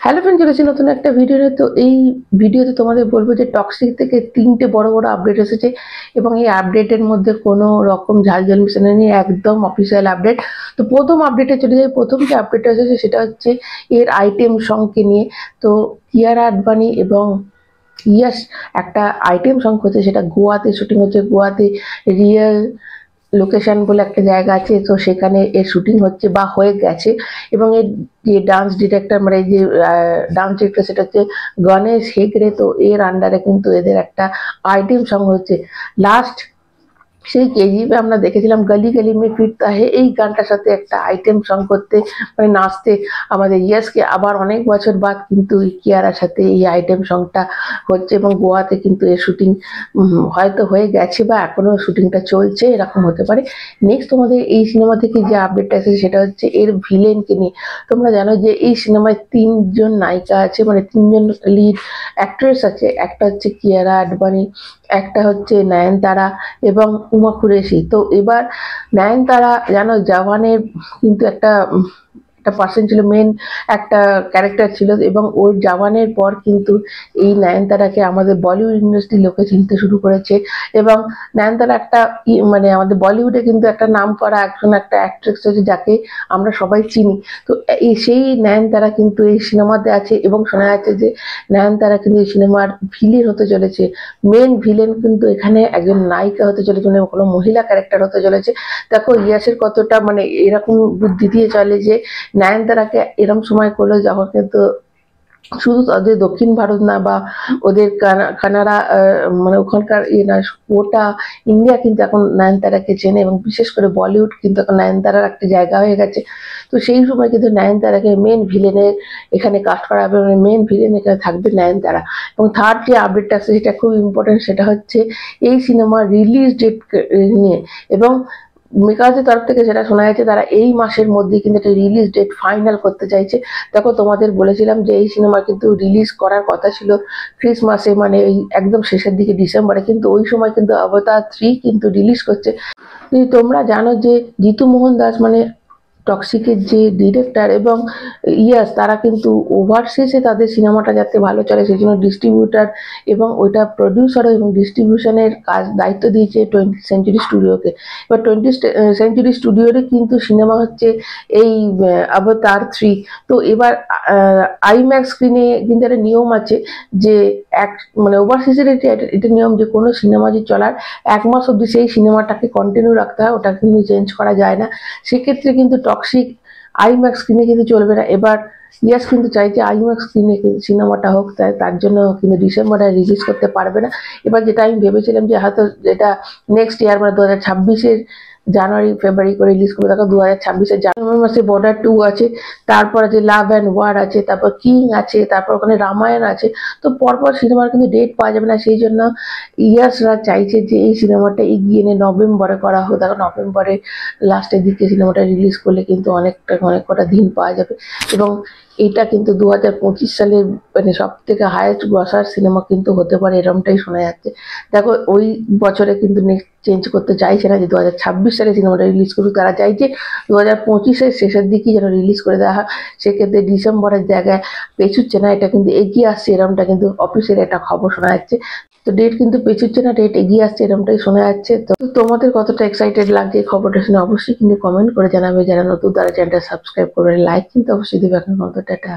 Hello friend, চলেছি নতুন একটা ভিডিওতে। তো এই ভিডিওতে তোমাদের বলবো যে টক্সিক থেকে 3টে বড় বড় আপডেট এসেছে এবং এই আপডেটের মধ্যে কোনো রকম ঝালঝাল মিশানো নেই, একদম অফিসিয়াল আপডেট। তো প্রথম আপডেটে চলে যাই। প্রথম যে আপডেটটা এসেছে সেটা হচ্ছে এর আইটেম সংকে নিয়ে। তো কিয়ারা আডবাণী এবং ইয়াশ একটা আইটেম সং হচ্ছে, সেটা গোয়াতে শুটিং হচ্ছে। গোয়াতে রিয়েল লোকেশন বলে একটা জায়গা আছে, তো সেখানে এর শুটিং হচ্ছে বা হয়ে গেছে। এবং এর যে ডান্স ডিরেক্টর, মানে যে ডান্স ডিরেক্টর, সেটা হচ্ছে গণেশ হেগড়ে। তো এর আন্ডারে কিন্তু এদের একটা আইটেম সং হচ্ছে। লাস্ট সেই কেজিএফে আমরা দেখেছিলাম গলি গলি মে ফিরতা হে, এই গানটার সাথে একটা আইটেম সং করতে, মানে নাচতে আমাদের ইয়াসকে আবার অনেক বছর বাদ কিন্তু কিয়ারার সাথে এই আইটেম সংটা হচ্ছে। এবং গোয়াতে কিন্তু এর শুটিং হয়তো হয়ে গেছে বা এখনো শুটিংটা চলছে, এরকম হতে পারে। নেক্সট তোমাদের এই সিনেমা থেকে যে আপডেটটা এসেছে সেটা হচ্ছে এর ভিলেনকে নিয়ে। তোমরা জানো যে এই সিনেমায় 3জন নায়িকা আছে, মানে 3জন লিড অ্যাক্ট্রেস আছে। একটা হচ্ছে কিয়ারা আডবাণী, একটা হচ্ছে নয়নতারা এবং উমা কুরেশি। তো এবার নয়নতারা জানো জওয়ানের কিন্তু একটা পার্সন ছিল, মেন একটা ক্যারেক্টার ছিল। এবং ওই জওয়ানের পর কিন্তু এই নয়নতারাকে আমাদের বলিউড ইন্ডাস্ট্রির লোকে চিনতে শুরু করেছে। এবং নয়নতারা একটা মানে আমাদের বলিউডে কিন্তু একটা নাম করা একটা অ্যাক্ট্রেস আছে, যাকে আমরা সবাই চিনি। তো এই সেই নয়নতারা কিন্তু এই সিনেমাতে আছে এবং শোনা যাচ্ছে যে নয়নতারা কিন্তু এই সিনেমার ভিলেন হতে চলেছে। মেন ভিলেন কিন্তু এখানে একজন নায়িকা হতে চলেছে, মানে কোনো মহিলা ক্যারেক্টার হতে চলেছে। দেখো ইয়াসের কতটা মানে এরকম বুদ্ধি দিয়ে চলে যে নয়নতারাকে এরকম সময় করলো যখন কিন্তু শুধু তাদের দক্ষিণ ভারত না বা ওদের কানাডা, মানে ওখানকার না, গোটা ইন্ডিয়া কিন্তু এখন নয়নতারাকে চেনে। এবং বিশেষ করে বলিউড কিন্তু এখন নয়নতারার একটা জায়গা হয়ে গেছে। তো সেই সময় কিন্তু নয়নতারাকে মেন ভিলেনের এখানে কাস্ট করা হবে, মানে মেন ভিলেন এখানে থাকবে নয়নতারা। এবং থার্ড যে আপডেটটা আছে সেটা খুব ইম্পর্টেন্ট, সেটা হচ্ছে এই সিনেমার রিলিজ ডেট নিয়ে। এবং মেকার্সের তরফ থেকে যেটা শোনা যাচ্ছে, তারা এই মাসের মধ্যে কিন্তু একটা রিলিজ ডেট ফাইনাল করতে চাইছে। দেখো তোমাদের বলেছিলাম যে এই সিনেমা কিন্তু রিলিজ করার কথা ছিল ক্রিসমাসে, মানে এই একদম শেষের দিকে ডিসেম্বরে, কিন্তু ওই সময় কিন্তু অবতার 3 কিন্তু রিলিজ করছে। তোমরা জানো যে জিতু মোহন দাস, মানে টক্সিকের যে ডিরেক্টর এবং ইয়াস, তারা কিন্তু ওভারসিজে তাদের সিনেমাটা যাতে ভালো চলে সেই জন্য ডিস্ট্রিবিউটার এবং ওইটা প্রডিউসার এবং ডিস্ট্রিবিউশনের কাজ দায়িত্ব দিয়েছে 20th সেঞ্চুরি স্টুডিওকে। এবার 20th সেঞ্চুরি স্টুডিওরই কিন্তু সিনেমা হচ্ছে এই অবতার 3। তো এবার আইম্যাক্স স্ক্রিনে কিন্তু একটা নিয়ম আছে যে মানে ওভারসিজের এটা নিয়ম যে কোনো সিনেমা যে চলার 1 মাস অবধি সেই সিনেমাটাকে কন্টিনিউ রাখতে হয়, ওটা কিন্তু চেঞ্জ করা যায় না। সেক্ষেত্রে কিন্তু টক্সিক আইম্যাক্স স্ক্রিনে কিন্তু চলবে না। এবার ইয়াস কিন্তু চাইছে আইম্যাক্স স্ক্রিনে সিনেমাটা হোক, তার জন্য কিন্তু ডিসেম্বরে রিলিজ করতে পারবে না। এবার যেটা আমি ভেবেছিলাম যে হয়তো যেটা নেক্সট ইয়ার, মানে 2026-এর জানুয়ারি ফেব্রুয়ারি করে রিলিজ করবে। দেখো 2026-এর জানুয়ারি মাসে বর্ডার 2 আছে, তারপর আছে লাভ অ্যান্ড ওয়ার আছে, তারপর কিং আছে, তারপর ওখানে রামায়ণ আছে। তো পরপর সিনেমার কিন্তু ডেট পাওয়া যাবে না, সেই জন্য ইয়াসরা চাইছে যে এই সিনেমাটা এগিয়ে এনে নভেম্বরে করা হোক। দেখো নভেম্বরের লাস্টের দিকে সিনেমাটা রিলিজ করলে কিন্তু অনেক কটা দিন পাওয়া যাবে। এবং এটা কিন্তু 2025 সালের মানে সব থেকে হায়েস্ট গ্রসার সিনেমা কিন্তু হতে পারে, এরমটাই শোনা যাচ্ছে। দেখো ওই বছরে কিন্তু নেক্সট চেঞ্জ করতে চাইছে না যে 2026 সালে সিনেমাটা রিলিজ করুক, তারা চাইছে 2025-এর শেষের দিকেই যেন রিলিজ করে দেওয়া হয়। সেক্ষেত্রে ডিসেম্বরের জায়গায় পেছুচ্ছে না, এটা কিন্তু এগিয়ে আসছে, এরমটা কিন্তু অফিসের একটা খবর শোনা যাচ্ছে। তো ডেট কিন্তু পেছুচ্ছে না, ডেট এগিয়ে আসছে, এরমটাই শোনা যাচ্ছে। তো তোমাদের কতটা এক্সাইটেড লাগছে এই খবরটা শুনে অবশ্যই কিন্তু কমেন্ট করে জানাবে। যারা নতুন তারা চ্যানেলটা সাবস্ক্রাইব করবে, লাইক কিন্তু অবশ্যই দেবে। এখন মতো টাটা।